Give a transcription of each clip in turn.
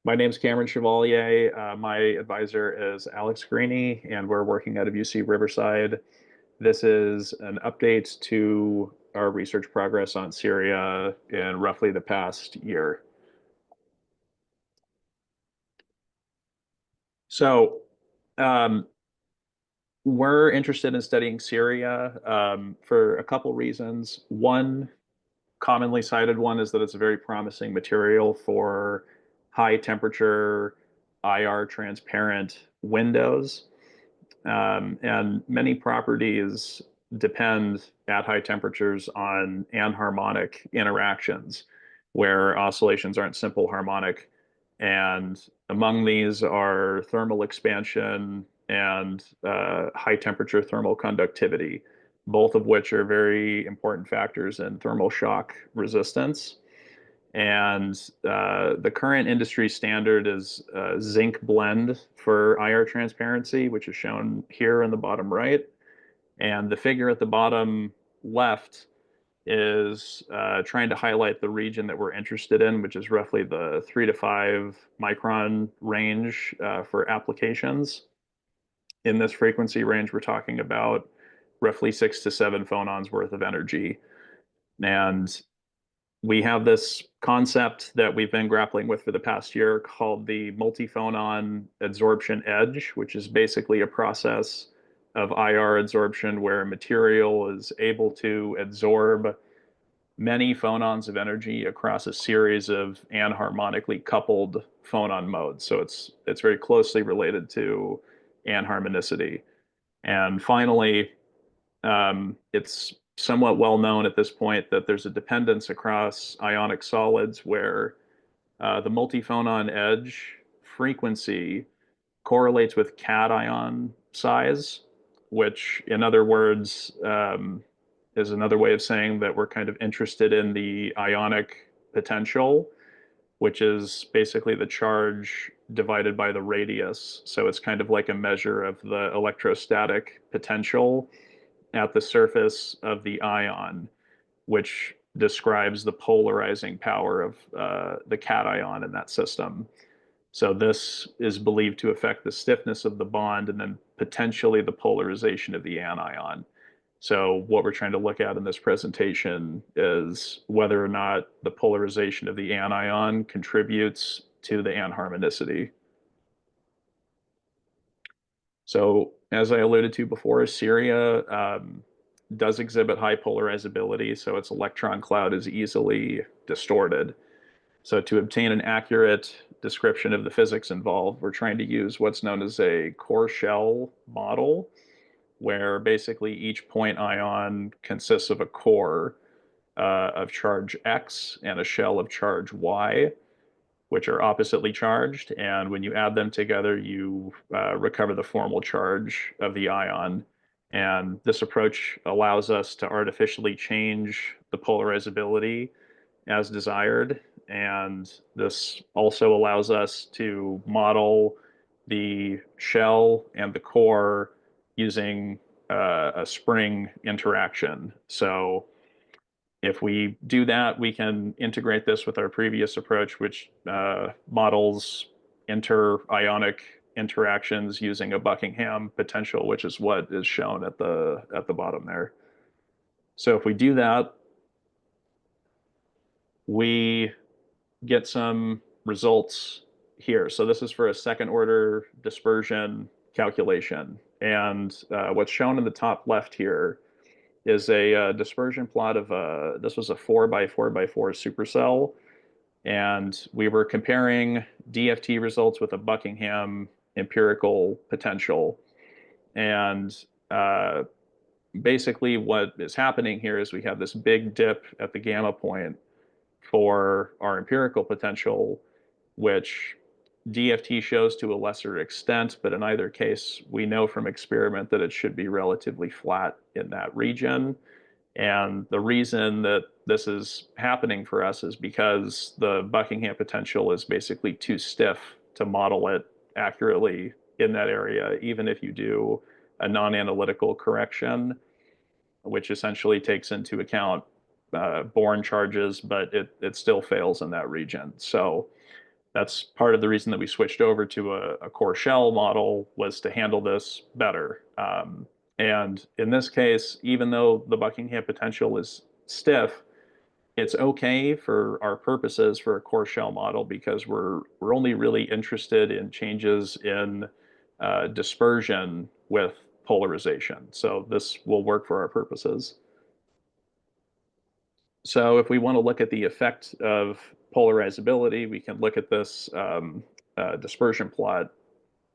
My name's Cameron Chevalier. My advisor is Alex Greeny, and we're working out of UC Riverside. This is an update to our research progress on Syria in roughly the past year. So, um, we're interested in studying Syria for a couple reasons. One, commonly cited one, is that it's a very promising material for high temperature IR transparent windows. And many properties depend at high temperatures on anharmonic interactions where oscillations aren't simple harmonic. And among these are thermal expansion and high temperature thermal conductivity, both of which are very important factors in thermal shock resistance. And the current industry standard is zinc blend for IR transparency, which is shown here in the bottom right. And the figure at the bottom left is trying to highlight the region that we're interested in, which is roughly the 3 to 5 micron range for applications. In this frequency range, we're talking about roughly 6 to 7 phonons worth of energy. And we have this concept that we've been grappling with for the past year called the multiphonon adsorption edge, which is basically a process of IR adsorption where material is able to absorb many phonons of energy across a series of anharmonically coupled phonon modes. So it's very closely related to anharmonicity. And finally, it's somewhat well known at this point that there's a dependence across ionic solids where the multiphonon edge frequency correlates with cation size, which, in other words, is another way of saying that we're kind of interested in the ionic potential, which is basically the charge divided by the radius. So it's kind of like a measure of the electrostatic potential at the surface of the ion, which describes the polarizing power of the cation in that system. So this is believed to affect the stiffness of the bond and then potentially the polarization of the anion. So what we're trying to look at in this presentation is whether or not the polarization of the anion contributes to the anharmonicity. So as I alluded to before, Syria does exhibit high polarizability, so its electron cloud is easily distorted. So to obtain an accurate description of the physics involved, we're trying to use what's known as a core shell model, where basically each point ion consists of a core of charge X and a shell of charge Y, which are oppositely charged. And when you add them together, you recover the formal charge of the ion. And this approach allows us to artificially change the polarizability as desired. And this also allows us to model the shell and the core using a spring interaction. So if we do that, we can integrate this with our previous approach, which models inter-ionic interactions using a Buckingham potential, which is what is shown at the bottom there. So if we do that, we get some results here. So this is for a second order dispersion calculation. And what's shown in the top left here is a dispersion plot of this was a 4x4x4 supercell. And we were comparing DFT results with a Buckingham empirical potential. And basically what is happening here is we have this big dip at the gamma point for our empirical potential, which DFT shows to a lesser extent, but in either case, we know from experiment that it should be relatively flat in that region. And the reason that this is happening for us is because the Buckingham potential is basically too stiff to model it accurately in that area, even if you do a non-analytical correction, which essentially takes into account Born charges, but it still fails in that region. So That's part of the reason that we switched over to a core shell model, was to handle this better. And in this case, even though the Buckingham potential is stiff, it's okay for our purposes for a core shell model, because we're only really interested in changes in dispersion with polarization. So this will work for our purposes. So if we want to look at the effect of polarizability, we can look at this dispersion plot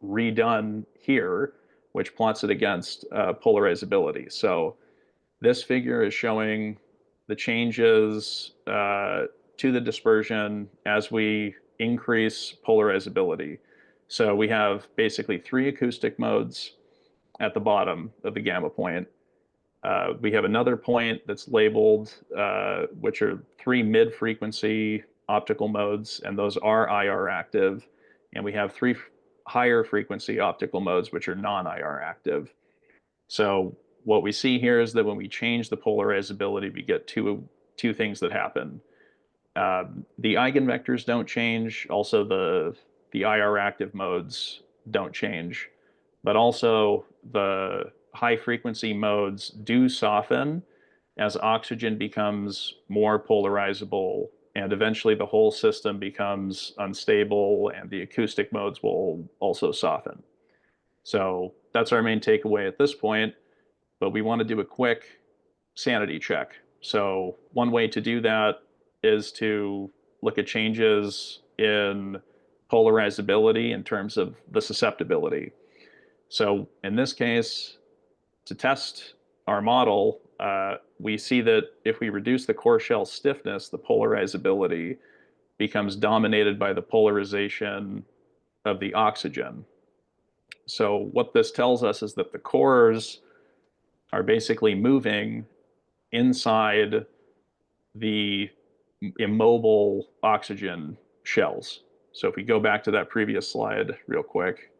redone here, which plots it against polarizability. So this figure is showing the changes to the dispersion as we increase polarizability. So we have basically 3 acoustic modes at the bottom of the gamma point. We have another point that's labeled, which are 3 mid-frequency optical modes, and those are IR active. And we have 3 higher frequency optical modes, which are non-IR active. So what we see here is that when we change the polarizability, we get two things that happen. The eigenvectors don't change. Also, the IR active modes don't change, but also the high frequency modes do soften as oxygen becomes more polarizable, and eventually the whole system becomes unstable, and the acoustic modes will also soften. So that's our main takeaway at this point, but we want to do a quick sanity check. So one way to do that is to look at changes in polarizability in terms of the susceptibility. So in this case, to test our model, we see that if we reduce the core shell stiffness, the polarizability becomes dominated by the polarization of the oxygen. So what this tells us is that the cores are basically moving inside the immobile oxygen shells. So if we go back to that previous slide real quick,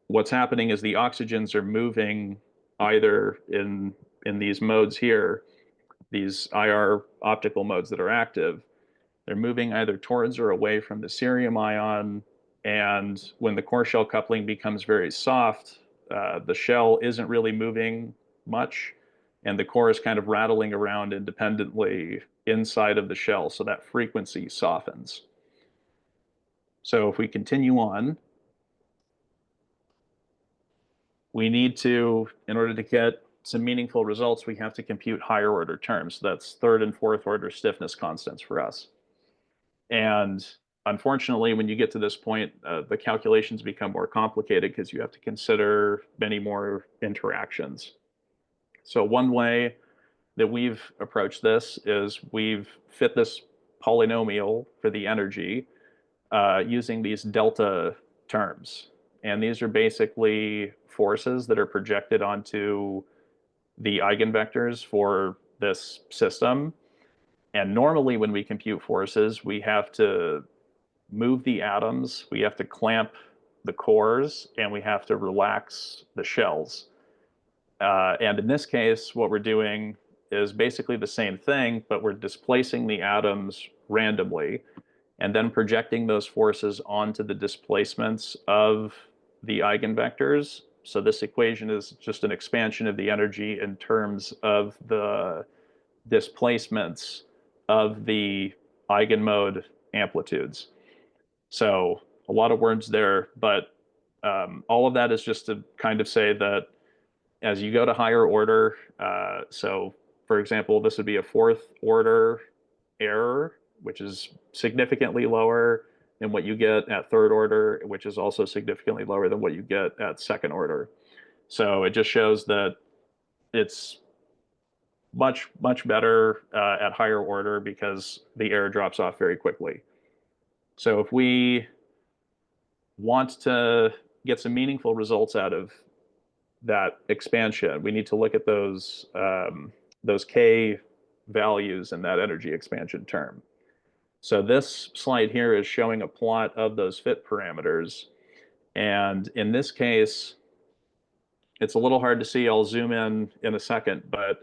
what's happening is the oxygens are moving either in these modes here, these IR optical modes that are active, they're moving either towards or away from the cerium ion. And when the core shell coupling becomes very soft, the shell isn't really moving much, and the core is kind of rattling around independently inside of the shell, so that frequency softens. So if we continue on, we need to, in order to get some meaningful results, we have to compute higher order terms. That's 3rd and 4th order stiffness constants for us. And unfortunately, when you get to this point, the calculations become more complicated because you have to consider many more interactions. So one way that we've approached this is we've fit this polynomial for the energy using these delta terms. And these are basically forces that are projected onto the eigenvectors for this system. And normally when we compute forces, we have to move the atoms, we have to clamp the cores, and we have to relax the shells. And in this case, what we're doing is basically the same thing, but we're displacing the atoms randomly and then projecting those forces onto the displacements of the eigenvectors. So this equation is just an expansion of the energy in terms of the displacements of the eigenmode amplitudes. So a lot of words there, but all of that is just to kind of say that as you go to higher order, so for example, this would be a 4th order error, which is significantly lower than what you get at 3rd order, which is also significantly lower than what you get at 2nd order. So it just shows that it's much, much better at higher order because the error drops off very quickly. So if we want to get some meaningful results out of that expansion, we need to look at those K values in that energy expansion term. So this slide here is showing a plot of those fit parameters. And in this case, it's a little hard to see. I'll zoom in a second, but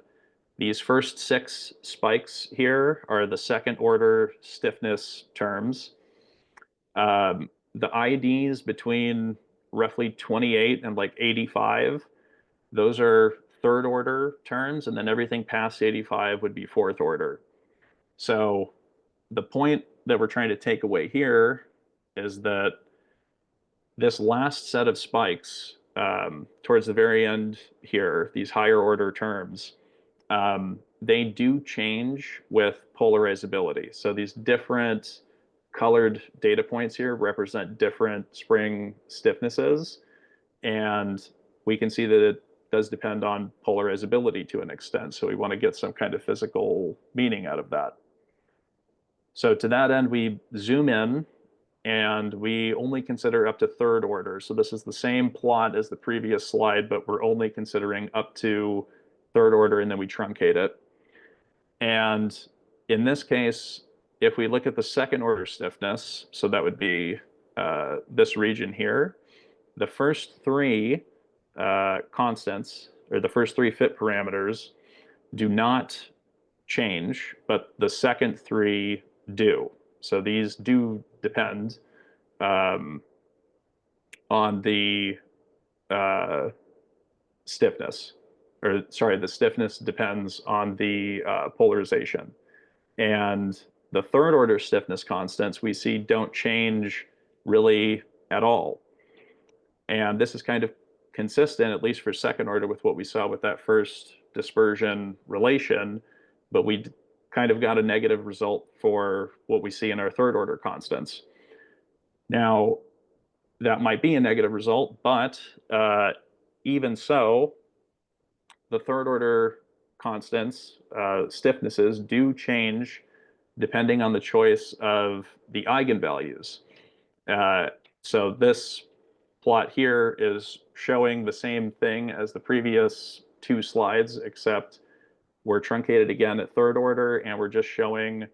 these first 6 spikes here are the 2nd order stiffness terms. The IDs between roughly 28 and like 85, those are third order terms, and then everything past 85 would be fourth order. So the point that we're trying to take away here is that this last set of spikes towards the very end here, these higher order terms, they do change with polarizability. So these different colored data points here represent different spring stiffnesses. And we can see that it does depend on polarizability to an extent. So we want to get some kind of physical meaning out of that. So to that end, we zoom in and we only consider up to third order. So this is the same plot as the previous slide, but we're only considering up to third order, and then we truncate it. And in this case, if we look at the second order stiffness, so that would be this region here, the first three constants, or the first three fit parameters, do not change, but the second three do. So these do depend on the stiffness, or sorry, the stiffness depends on the polarization. And the third order stiffness constants we see don't change really at all. And this is kind of consistent, at least for second order, with what we saw with that first dispersion relation, but we kind of got a negative result for what we see in our third order constants. Now, that might be a negative result, but even so, the third order constants, stiffnesses, do change depending on the choice of the eigenvalues. So this plot here is showing the same thing as the previous two slides, except we're truncated again at third order, and we're just showing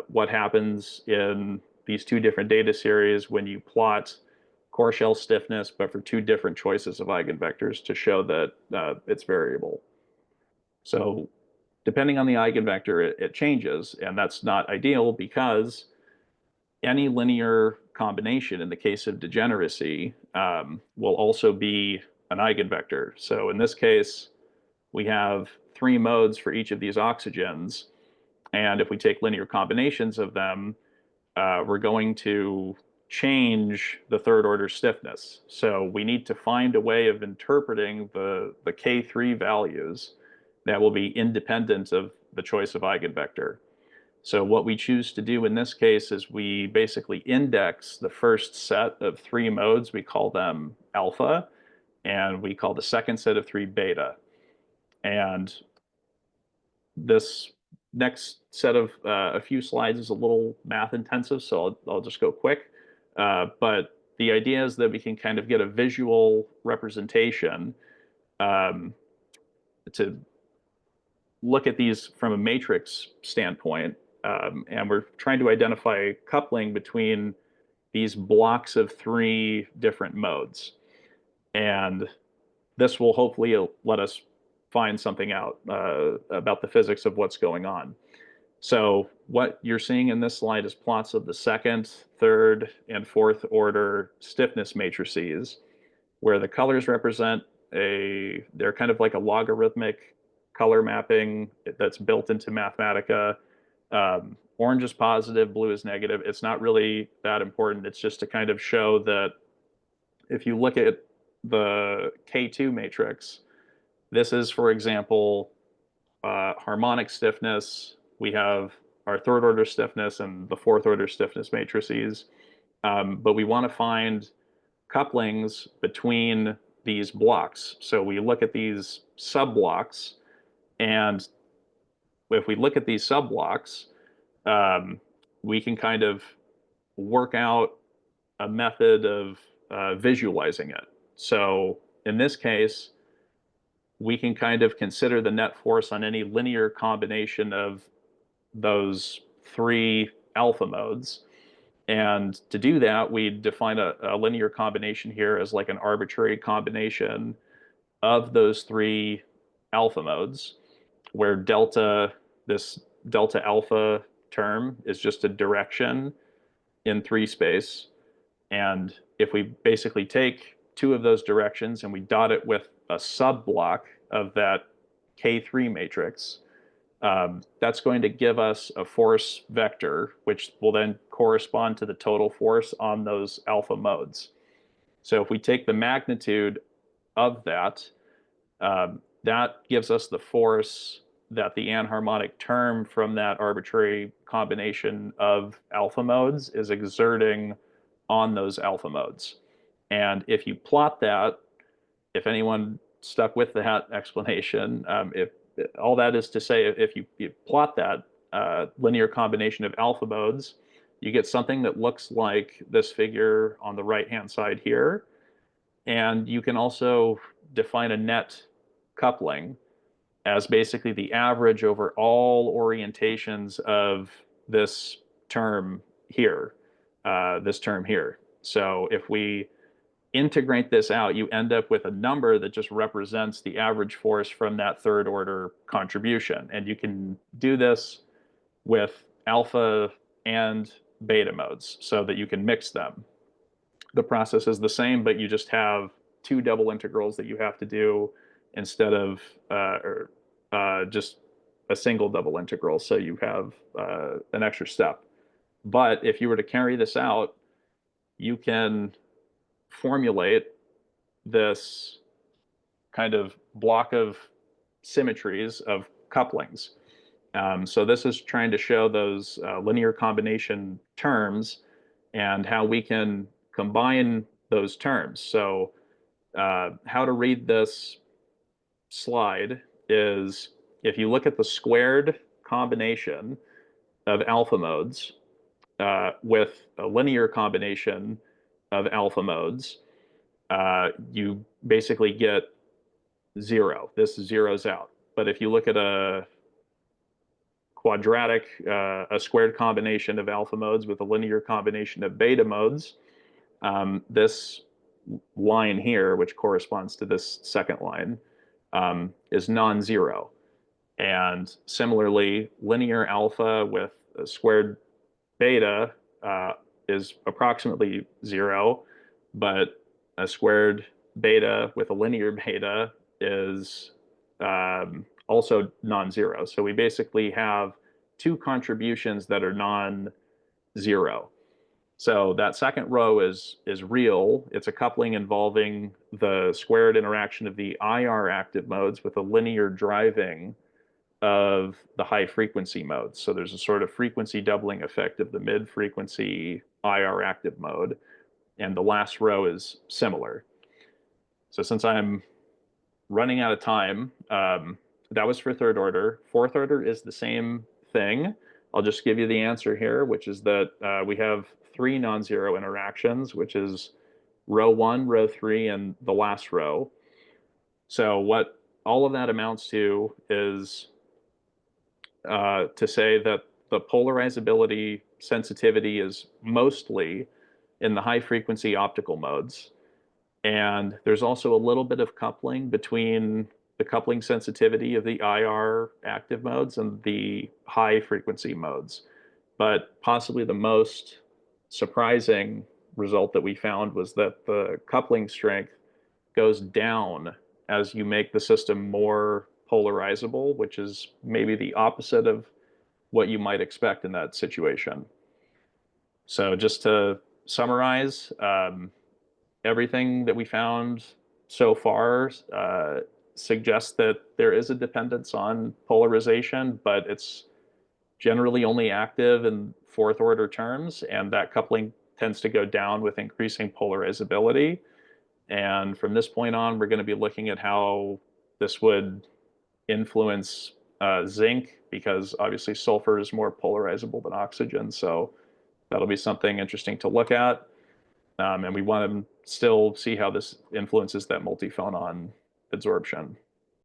what happens in these two different data series when you plot core shell stiffness, but for two different choices of eigenvectors to show that it's variable. So depending on the eigenvector, it changes, and that's not ideal because any linear combination in the case of degeneracy will also be an eigenvector. So in this case, we have three modes for each of these oxygens. And if we take linear combinations of them, we're going to change the third order stiffness. So we need to find a way of interpreting the K3 values that will be independent of the choice of eigenvector. So what we choose to do in this case is we basically index the first set of three modes. We call them alpha, and we call the second set of three beta. And this next set of a few slides is a little math intensive, so I'll just go quick. But the idea is that we can kind of get a visual representation to look at these from a matrix standpoint. And we're trying to identify coupling between these blocks of three different modes. And this will hopefully let us find something out about the physics of what's going on. So what you're seeing in this slide is plots of the second, third, and fourth order stiffness matrices, where the colors represent they're kind of like a logarithmic color mapping that's built into Mathematica. Orange is positive, blue is negative. It's not really that important. It's just to kind of show that if you look at the K2 matrix, this is, for example, harmonic stiffness. We have our third order stiffness and the fourth order stiffness matrices. But we want to find couplings between these blocks. So we look at these subblocks, and if we look at these subblocks, we can kind of work out a method of visualizing it. So in this case, we can kind of consider the net force on any linear combination of those three alpha modes. And to do that, we define a linear combination here as like an arbitrary combination of those three alpha modes, where delta, this delta alpha term is just a direction in 3 space. And if we basically take two of those directions and we dot it with a sub-block of that K3 matrix, that's going to give us a force vector, which will then correspond to the total force on those alpha modes. So if we take the magnitude of that, that gives us the force that the anharmonic term from that arbitrary combination of alpha modes is exerting on those alpha modes. And if you plot that, if anyone stuck with that explanation, if all that is to say, if you plot that linear combination of alpha modes, you get something that looks like this figure on the right-hand side here. And you can also define a net coupling as basically the average over all orientations of this term here, this term here. So if we integrate this out, you end up with a number that just represents the average force from that third order contribution. And you can do this with alpha and beta modes so that you can mix them. The process is the same, but you just have two double integrals that you have to do instead of just a single double integral. So you have an extra step. But if you were to carry this out, you can formulate this kind of block of symmetries of couplings. So this is trying to show those linear combination terms and how we can combine those terms. So how to read this slide is if you look at the squared combination of alpha modes with a linear combination of alpha modes, you basically get 0. This zeroes out. But if you look at a quadratic, a squared combination of alpha modes with a linear combination of beta modes, this line here, which corresponds to this second line, is non-zero. And similarly, linear alpha with a squared beta is approximately 0, but a squared beta with a linear beta is also non-zero. So we basically have two contributions that are non-zero. So that second row is real. It's a coupling involving the squared interaction of the IR active modes with a linear driving of the high frequency modes. So there's a sort of frequency doubling effect of the mid frequency IR active mode. And the last row is similar. So since I'm running out of time, that was for third order. Fourth order is the same thing. I'll just give you the answer here, which is that we have 3 non-zero interactions, which is row 1, row 3, and the last row. So what all of that amounts to is to say that the polarizability sensitivity is mostly in the high frequency optical modes. And there's also a little bit of coupling between the coupling sensitivity of the IR active modes and the high frequency modes. But possibly the most surprising result that we found was that the coupling strength goes down as you make the system more polarizable, which is maybe the opposite of what you might expect in that situation. So just to summarize, everything that we found so far suggests that there is a dependence on polarization, but it's generally only active in fourth order terms, and that coupling tends to go down with increasing polarizability. And from this point on, we're going to be looking at how this would influence zinc, because obviously sulfur is more polarizable than oxygen. So that'll be something interesting to look at. And we want to still see how this influences that multiphonon adsorption.